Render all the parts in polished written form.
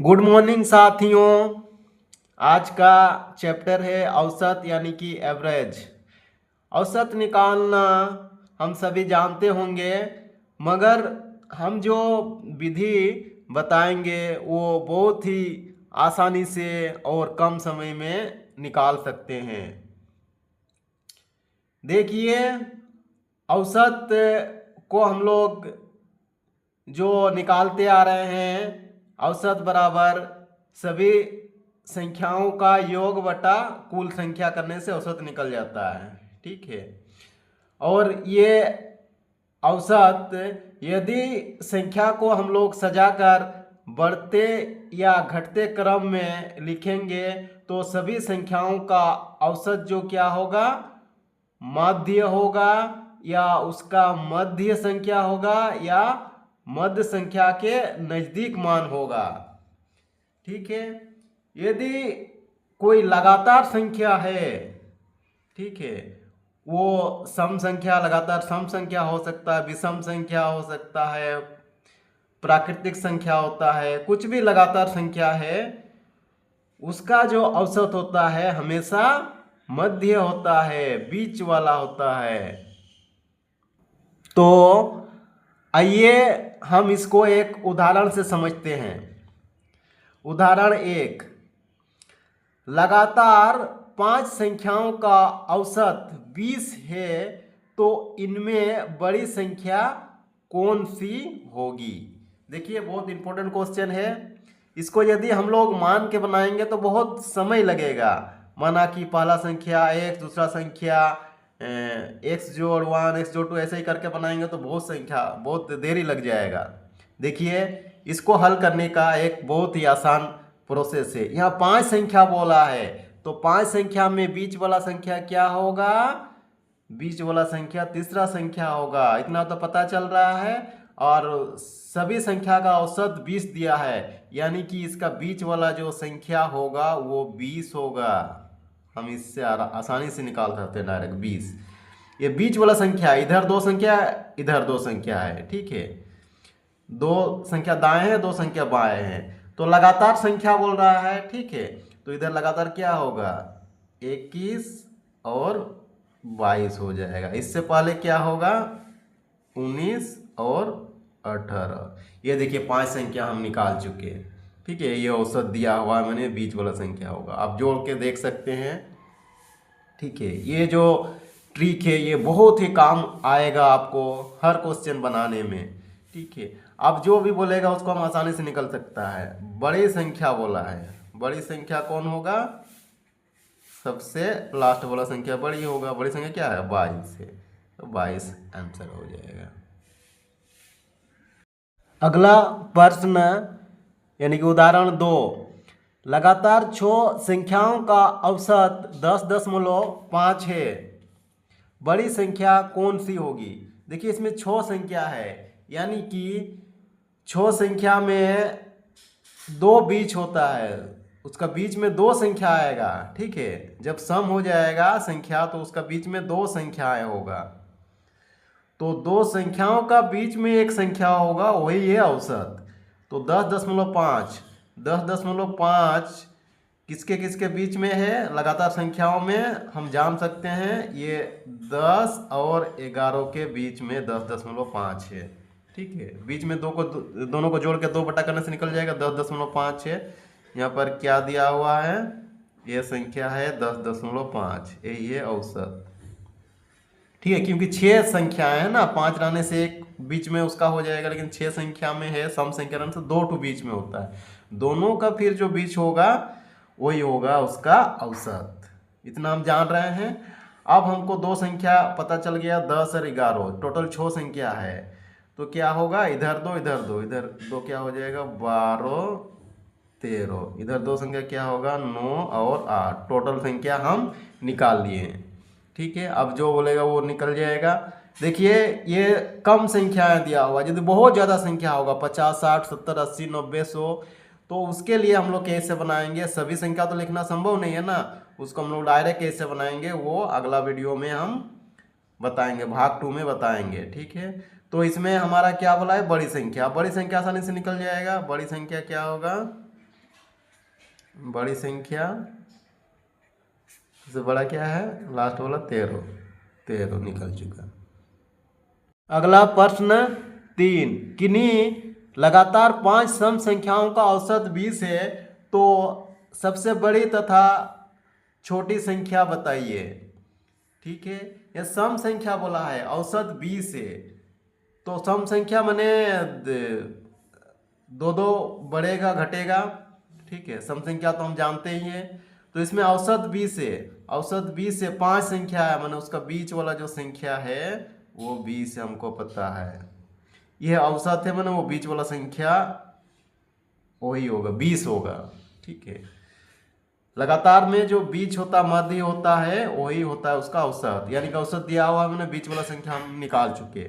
Good morning साथियों। आज का चैप्टर है औसत यानी कि एवरेज। औसत निकालना हम सभी जानते होंगे, मगर हम जो विधि बताएंगे वो बहुत ही आसानी से और कम समय में निकाल सकते हैं। देखिए, औसत को हम लोग जो निकालते आ रहे हैं, औसत बराबर सभी संख्याओं का योग बटा कुल संख्या करने से औसत निकल जाता है। ठीक है। और ये औसत यदि संख्या को हम लोग सजाकर बढ़ते या घटते क्रम में लिखेंगे तो सभी संख्याओं का औसत जो क्या होगा, माध्य होगा, या उसका मध्य संख्या होगा, या मध्य संख्या के नजदीक मान होगा। ठीक है। यदि कोई लगातार संख्या है, ठीक है, वो सम संख्या, लगातार सम संख्या हो सकता है, विषम संख्या हो सकता है, प्राकृतिक संख्या होता है, कुछ भी लगातार संख्या है, उसका जो औसत होता है हमेशा मध्य होता है, बीच वाला होता है। तो आइए हम इसको एक उदाहरण से समझते हैं। उदाहरण एक, लगातार 5 संख्याओं का औसत 20 है, तो इनमें बड़ी संख्या कौन सी होगी। देखिए, बहुत इंपॉर्टेंट क्वेश्चन है। इसको यदि हम लोग मान के बनाएंगे तो बहुत समय लगेगा। माना कि पहला संख्या x, दूसरा संख्या x जोड़ 1, x जोड़ 2 ऐसे ही करके बनाएंगे तो बहुत देरी लग जाएगा। देखिए, इसको हल करने का एक बहुत ही आसान प्रोसेस है। यहाँ 5 संख्या बोला है, तो 5 संख्या में बीच वाला संख्या क्या होगा, बीच वाला संख्या तीसरा संख्या होगा। इतना तो पता चल रहा है। और सभी संख्या का औसत 20 दिया है, यानी कि इसका बीच वाला जो संख्या होगा वो 20 होगा। हम इससे आसानी से निकाल सकते हैं डायरेक्ट 20। ये बीच वाला संख्या, इधर 2 संख्या, इधर 2 संख्या है। ठीक है, 2 संख्या दाएं है, 2 संख्या बाएं है, तो लगातार संख्या बोल रहा है। ठीक है, तो इधर लगातार क्या होगा, 21 और 22 हो जाएगा। इससे पहले क्या होगा, 19 और 18। ये देखिए 5 संख्या हम निकाल चुके हैं। ठीक है, ये औसत दिया हुआ है मैंने, बीच वाला संख्या होगा। आप जोड़ के देख सकते हैं। ठीक है, ये जो ट्रिक है ये बहुत ही काम आएगा आपको हर क्वेश्चन बनाने में। ठीक है, अब जो भी बोलेगा उसको हम आसानी से निकल सकता है। बड़ी संख्या बोला है, बड़ी संख्या कौन होगा, सबसे लास्ट वाला संख्या बड़ी होगा। बड़ी संख्या क्या है, 22 है, तो 22 आंसर हो जाएगा। अगला प्रश्न यानी कि उदाहरण 2, लगातार 6 संख्याओं का औसत 10.5 है, बड़ी संख्या कौन सी होगी। देखिए, इसमें 6 संख्या है, यानी कि 6 संख्या में 2 बीच होता है, उसका बीच में 2 संख्या आएगा। ठीक है, जब सम हो जाएगा संख्या तो उसका बीच में 2 संख्याएं होगा, तो 2 संख्याओं का बीच में एक संख्या होगा, वही है औसत। तो 10.5, 10.5 किसके किसके बीच में है, लगातार संख्याओं में हम जान सकते हैं, ये 10 और 11 के बीच में 10.5 है। ठीक है, बीच में दोनों को जोड़ के 2 बटा करने से निकल जाएगा, 10.5 है। यहाँ पर क्या दिया हुआ है, ये संख्या है 10.5, यही है औसत। ठीक है, क्योंकि 6 संख्याएं है ना, 5 रहने से एक बीच में उसका हो जाएगा, लेकिन 6 संख्या में है, सम संख्या रहने से 2 बीच में होता है। दोनों का फिर जो बीच होगा वही होगा उसका औसत। इतना हम जान रहे हैं। अब हमको 2 संख्या पता चल गया, 10 और 11, टोटल 6 संख्या है, तो क्या होगा, इधर 2 इधर 2, इधर 2 क्या हो जाएगा, 12 13, इधर 2 संख्या क्या होगा, 9 और 8। टोटल संख्या हम निकाल लिए। ठीक है, अब जो बोलेगा वो निकल जाएगा। देखिए, ये कम संख्याएं दिया हुआ, यदि बहुत ज़्यादा संख्या होगा 50 60 70 80 90 100, तो उसके लिए हम लोग कैसे बनाएंगे, सभी संख्या तो लिखना संभव नहीं है ना, उसको हम लोग डायरेक्ट कैसे बनाएंगे वो अगला वीडियो में हम बताएंगे, भाग 2 में बताएंगे। ठीक है, तो इसमें हमारा क्या बोला है, बड़ी संख्या। बड़ी संख्या आसानी से निकल जाएगा। बड़ी संख्या क्या होगा, बड़ी संख्या से बड़ा क्या है, लास्ट वाला 13, 13 निकल चुका। अगला प्रश्न 3, किन्हीं लगातार 5 सम संख्याओं का औसत 20 है, तो सबसे बड़ी तथा छोटी संख्या बताइए। ठीक है, यह सम संख्या बोला है, औसत 20 है, तो सम संख्या माने दो दो बढ़ेगा घटेगा। ठीक है, सम संख्या तो हम जानते ही हैं। तो इसमें औसत 20 है, औसत 20 से 5 संख्या है, माने उसका बीच वाला जो संख्या है वो 20 हमको पता है। यह औसत है, माने वो बीच वाला संख्या वही होगा, 20 होगा। ठीक है, लगातार में जो बीच होता, मध्य होता है, वही होता है उसका औसत। यानी कि औसत दिया हुआ मैंने बीच वाला संख्या हम निकाल चुके।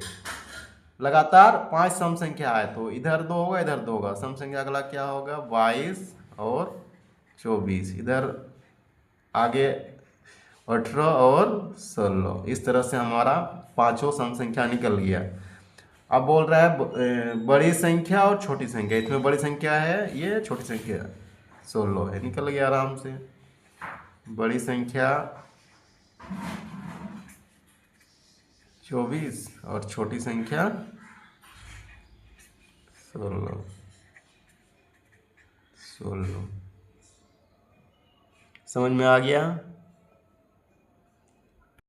लगातार 5 सम संख्या है, तो इधर 2 होगा, इधर 2 होगा। सम संख्या अगला क्या होगा, 22 और 24। इधर आगे 18 और 16। इस तरह से हमारा पांचों सम संख्या निकल गया। अब बोल रहा है बड़ी संख्या और छोटी संख्या। इसमें बड़ी संख्या है, ये छोटी संख्या 16 है, निकल गया आराम से। बड़ी संख्या 24 और छोटी संख्या 16। समझ में आ गया।